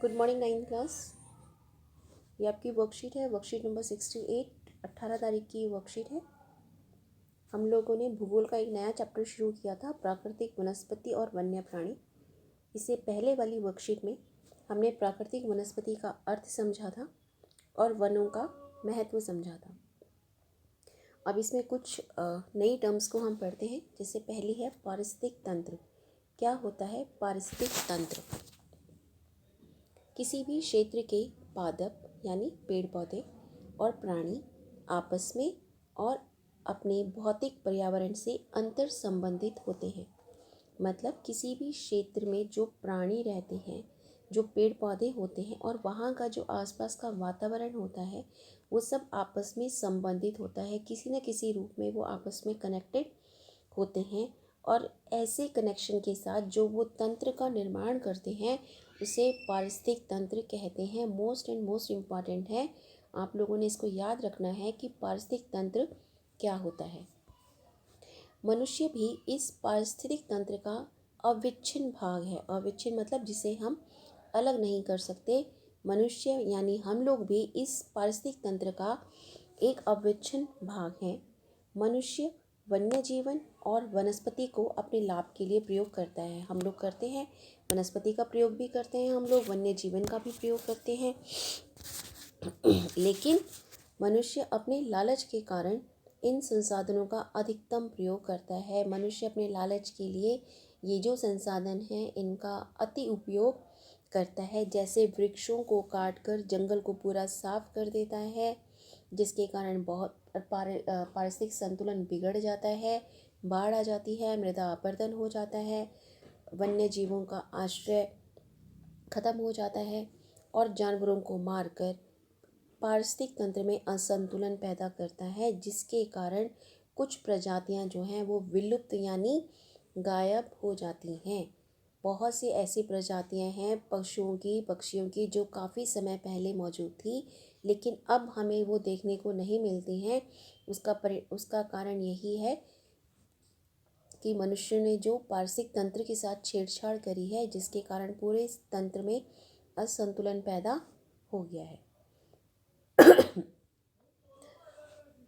Good morning ninth class. ये आपकी worksheet है, वर्कशीट नंबर 68, 18 तारीख की वर्कशीट है। हम लोगों ने भूगोल का एक नया चैप्टर शुरू किया था, प्राकृतिक वनस्पति और वन्य प्राणी। इससे पहले वाली वर्कशीट में हमने प्राकृतिक वनस्पति का अर्थ समझा था और वनों का महत्व समझा था। अब इसमें कुछ नई टर्म्स को हम पढ़ते हैं। जैसे पहली है पारिस्थितिक तंत्र। क्या होता है पारिस्थितिक तंत्र? किसी भी क्षेत्र के पादप यानी पेड़ पौधे और प्राणी आपस में और अपने भौतिक पर्यावरण से अंतर संबंधित होते हैं। मतलब किसी भी क्षेत्र में जो प्राणी रहते हैं, जो पेड़ पौधे होते हैं और वहाँ का जो आसपास का वातावरण होता है, वो सब आपस में संबंधित होता है। किसी न किसी रूप में वो आपस में कनेक्टेड होते हैं और ऐसे कनेक्शन के साथ जो वो तंत्र का निर्माण करते हैं उसे पारिस्थितिक तंत्र कहते हैं। मोस्ट इम्पॉर्टेंट है, आप लोगों ने इसको याद रखना है कि पारिस्थितिक तंत्र क्या होता है। मनुष्य भी इस पारिस्थितिक तंत्र का अविच्छिन्न भाग है। अविच्छिन्न मतलब जिसे हम अलग नहीं कर सकते। मनुष्य यानी हम लोग भी इस पारिस्थितिक तंत्र का एक अविच्छिन्न भाग हैं। मनुष्य वन्य जीवन और वनस्पति को अपने लाभ के लिए प्रयोग करता है। हम लोग करते हैं, वनस्पति का प्रयोग भी करते हैं, हम लोग वन्य जीवन का भी प्रयोग करते हैं। लेकिन मनुष्य अपने लालच के कारण इन संसाधनों का अधिकतम प्रयोग करता है। मनुष्य अपने लालच के लिए ये जो संसाधन हैं इनका अति उपयोग करता है। जैसे वृक्षों को काटकर जंगल को पूरा साफ कर देता है, जिसके कारण बहुत पारिस्थितिक संतुलन बिगड़ जाता है, बाढ़ आ जाती है, मृदा अपरदन हो जाता है, वन्य जीवों का आश्रय खत्म हो जाता है और जानवरों को मारकर पारिस्थितिक तंत्र में असंतुलन पैदा करता है, जिसके कारण कुछ प्रजातियां जो हैं वो विलुप्त यानी गायब हो जाती हैं। बहुत सी ऐसी प्रजातियां हैं पक्षियों की जो काफ़ी समय पहले मौजूद थी, लेकिन अब हमें वो देखने को नहीं मिलती हैं। उसका कारण यही है कि मनुष्य ने जो पारिस्थितिक तंत्र के साथ छेड़छाड़ करी है, जिसके कारण पूरे तंत्र में असंतुलन पैदा हो गया है।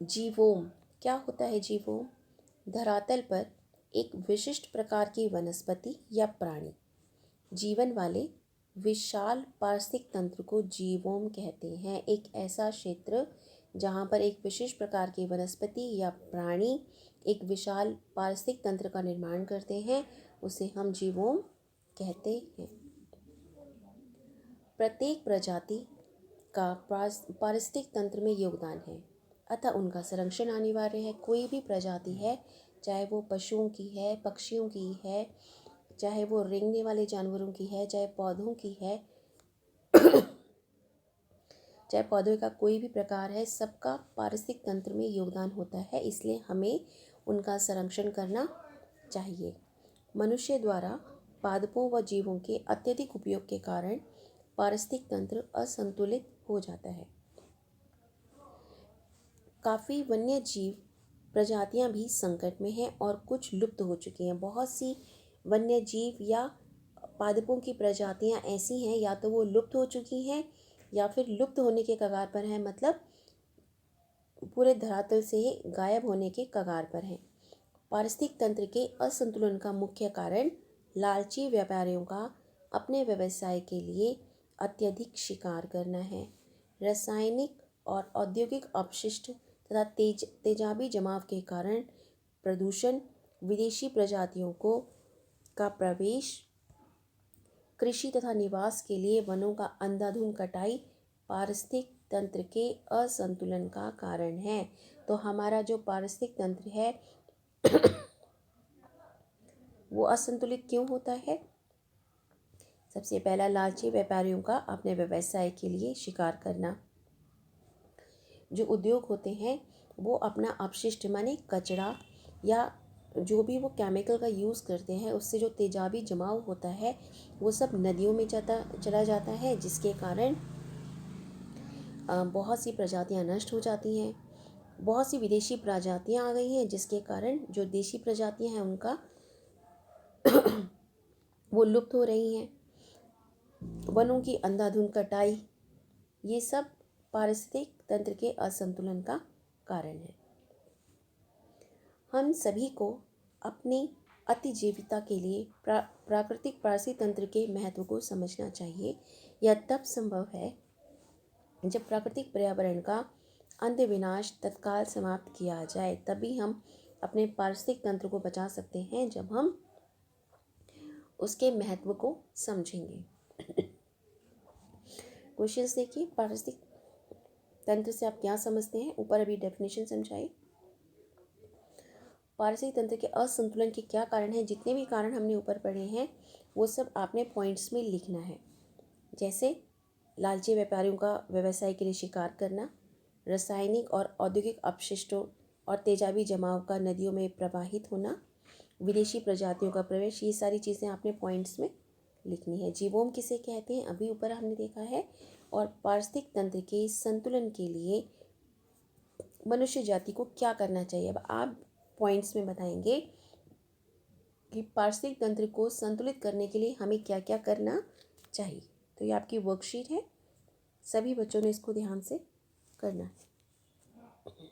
जीवोम क्या होता है? जीवोम धरातल पर एक विशिष्ट प्रकार की वनस्पति या प्राणी जीवन वाले विशाल पारिस्थितिक तंत्र को जीवोम कहते हैं। एक ऐसा क्षेत्र जहाँ पर एक विशिष्ट प्रकार की वनस्पति या प्राणी एक विशाल पारिस्थितिक तंत्र का निर्माण करते हैं, उसे हम जीवोम कहते हैं। प्रत्येक प्रजाति का पारिस्थितिक तंत्र में योगदान है, अतः उनका संरक्षण अनिवार्य है। कोई भी प्रजाति है, चाहे वो पशुओं की है, पक्षियों की है, चाहे वो रेंगने वाले जानवरों की है, चाहे पौधों की है, चाहे पौधों का कोई भी प्रकार है, सबका पारिस्थितिक तंत्र में योगदान होता है। इसलिए हमें उनका संरक्षण करना चाहिए। मनुष्य द्वारा पादपों व जीवों के अत्यधिक उपयोग के कारण पारिस्थितिक तंत्र असंतुलित हो जाता है। काफ़ी वन्य जीव प्रजातियां भी संकट में हैं और कुछ लुप्त हो चुकी हैं। बहुत सी वन्य जीव या पादपों की प्रजातियां ऐसी हैं, या तो वो लुप्त हो चुकी हैं या फिर लुप्त होने के कगार पर हैं, मतलब पूरे धरातल से गायब होने के कगार पर हैं। पारिस्थितिक तंत्र के असंतुलन का मुख्य कारण लालची व्यापारियों का अपने व्यवसाय के लिए अत्यधिक शिकार करना है। रासायनिक और औद्योगिक अपशिष्ट तथा तेजाबी जमाव के कारण प्रदूषण, विदेशी प्रजातियों का प्रवेश, कृषि तथा निवास के लिए वनों का अंधाधुंध कटाई पारिस्थितिक तंत्र के असंतुलन का कारण है। तो हमारा जो पारिस्थितिक तंत्र है वो असंतुलित क्यों होता है? सबसे पहला, लालची व्यापारियों का अपने व्यवसाय के लिए शिकार करना। जो उद्योग होते हैं वो अपना अपशिष्ट माने कचरा या जो भी वो केमिकल का यूज़ करते हैं, उससे जो तेजाबी जमाव होता है वो सब नदियों में चला जाता है, जिसके कारण बहुत सी प्रजातियां नष्ट हो जाती हैं। बहुत सी विदेशी प्रजातियां आ गई हैं, जिसके कारण जो देशी प्रजातियां हैं उनका वो लुप्त हो रही हैं। वनों की अंधाधुंध कटाई, ये सब पारिस्थितिक तंत्र के असंतुलन का कारण है। हम सभी को अपनी अतिजीविता के लिए प्राकृतिक पारिस्थितिक तंत्र के महत्व को समझना चाहिए। यह तब संभव है जब प्राकृतिक पर्यावरण का अंत विनाश तत्काल समाप्त किया जाए, तभी हम अपने पारिस्थितिक तंत्र को बचा सकते हैं, जब हम उसके महत्व को समझेंगे। क्वेश्चंस देखिए, पारिस्थितिक तंत्र से आप क्या समझते हैं? ऊपर अभी डेफिनेशन समझाई। पारिस्थितिक तंत्र के असंतुलन के क्या कारण हैं? जितने भी कारण हमने ऊपर पढ़े हैं वो सब आपने पॉइंट्स में लिखना है। जैसे लालची व्यापारियों का व्यवसाय के लिए शिकार करना, रासायनिक और औद्योगिक अपशिष्टों और तेजाबी जमाव का नदियों में प्रवाहित होना, विदेशी प्रजातियों का प्रवेश, ये सारी चीज़ें आपने पॉइंट्स में लिखनी है। जीवोम किसे कहते हैं अभी ऊपर हमने देखा है। और पारिस्थितिक तंत्र के संतुलन के लिए मनुष्य जाति को क्या करना चाहिए, अब आप पॉइंट्स में बताएंगे कि पारिस्थितिक तंत्र को संतुलित करने के लिए हमें क्या क्या करना चाहिए। तो ये आपकी वर्कशीट है, सभी बच्चों ने इसको ध्यान से करना है।